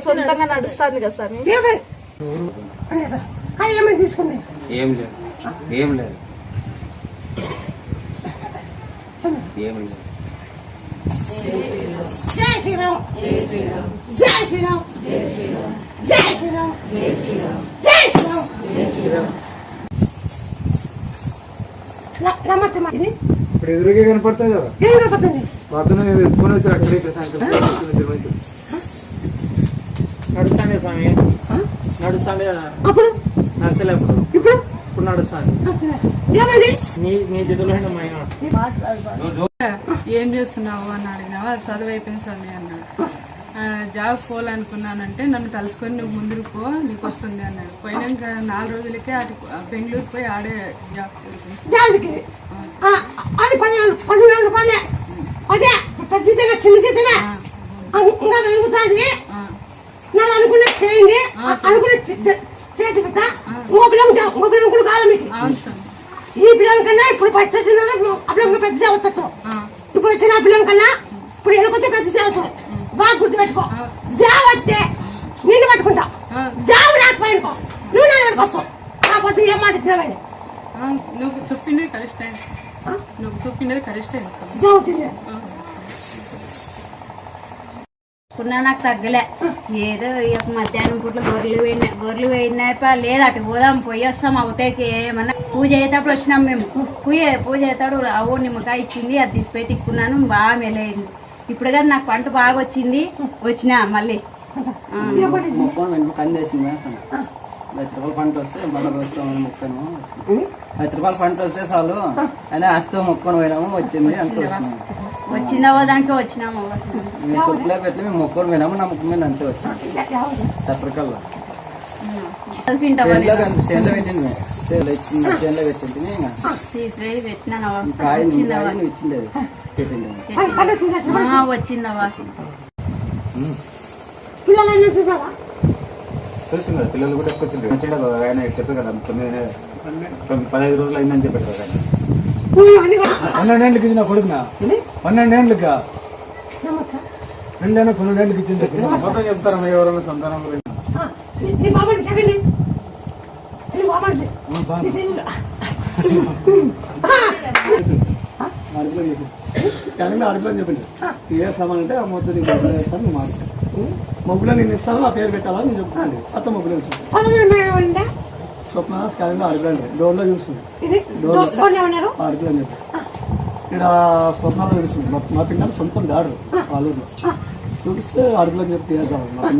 సొంతంగా నడుస్తుంది కదా స్వామి. తీసుకుంది ఏం లేదు ఏం లేదు ఏం లేదు. జై శ్రీరామ్ జై శ్రీరామ్ జై శ్రీరామ్ జై శ్రీరామ్ జై శ్రీరామ్ జై శ్రీరామ్. ఇప్పుడు ఎదురుగా కనపడుతుంది కదా, కనపడుతుంది. ఫోన్ వచ్చి అక్కడ నడుస్తాండే స్వామి, నడుస్తాండే అప్పుడు నడచలేప్పుడు ఇప్పుడు ఇప్పుడు నడుస్తాను. నీ చేతిలో ఏం చేస్తున్నావు అని అడిగినావా? చదువు అయిపోయింది స్వామి అన్నాడు. జాబ్ పోవాలనుకున్నానంటే నన్ను తలుసుకొని నువ్వు ముందుకు పో, నీకు వస్తుంది అన్నాడు. పోయినాక 4 రోజులకే అటు బెంగళూరు పోయి ఆడే జాబ్ అది 10,000 రూపాయలే. అదే ఖచ్చితంగా చిన్నకితమే ఇంకా పెరుగుతుంది. నేను అనుకునే చేయండి, అనుకునే చేతి పెట్ట ఇంకో పిల్లలు కూడా కావాలి మీకు. ఈ పిల్లల కన్నా ఇప్పుడు ఫస్ట్ వచ్చిన అప్పుడు పెద్ద చేయవచ్చు. ఇప్పుడు వచ్చిన పిల్లల కన్నా ఇప్పుడు ఎలాకొచ్చే పెద్ద చేయవచ్చు. బాగా గుర్తుపెట్టుకో. జాబ్ వస్తే నేను పట్టుకుంటా, జాబ్ రాకపోయినుకో నువ్వు నేను పట్టుకోవచ్చు. కాకపోతే ఏం మాట ఇచ్చినావండి. నువ్వు చెప్పింది కరెక్ట్ అయింది, నువ్వు చెప్పింది కరెక్ట్ అయింది. ఇప్పుడు నాకు తగ్గలే. ఏదో మధ్యాహ్నం పూట్ల గొర్రెలు పోయినాయి లేదు అటు పోదాం పోయి వస్తాం. అవతేకి ఏమన్నా పూజ అయ్యేటప్పుడు వచ్చినాం మేము. పూజ అవుతాడు అవ్వ నిమ్మకాయ ఇచ్చింది, అది తీసిపోయి తిక్కున్నాను, బాగా మెలైంది. ఇప్పుడు కానీ నాకు పంట బాగా వచ్చింది. వచ్చినా మళ్ళీ ₹1,00,000 పంట వస్తే మళ్ళీ మొక్కను ₹1,00,000 పంట వస్తే చాలు అని ఆస్తో మొక్కను పోయినాము, వచ్చింది అంత వచ్చినాము. వచ్చినావో దానికి వచ్చినాము. మేము తొట్టులో పెట్టి మేము మొక్కను పోయినాము, నా మొక్క మీద అంతే వచ్చినాము. తప్పకల్లా చేనులో పెట్టింది, చేనులో పెట్టింది కాయ ఇచ్చింది, అది పెట్టింది. వచ్చిందవా చూసింది కదా, పిల్లలు కూడా ఎక్కువ వచ్చింది. మంచిగా ఆయన చెప్పారు కదా 15 రోజులు అయిందని చెప్పారు కదా. 12 ఏళ్ళకి ఇచ్చిన కొడుకునా, 12 ఏళ్ళకి 12 ఏళ్ళకి ఇచ్చింది. మొత్తం చెప్తారా ఎవరైనా సంతానం గురించి? అడుగులో చెప్పింది ఏ సామాన్ అంటే ఆ మొత్తం వేస్తాను, నువ్వు మార్చు మొగ్గులో నేను ఇస్తాను, నా పేరు పెట్టాలని నేను చెప్తాను. అత్త మొగ్గులో వచ్చింది. స్వప్న స్కానింగ్ అడుగులండి, డోర్లో చూస్తుంది. అడుగులో అని చెప్పి ఇక్కడ స్వప్నాలో చూస్తుంది. మా పిల్లలు సొంతం దాడు వాళ్ళూరులో చూపిస్తే అడుగులో చెప్పి మా పిల్లలు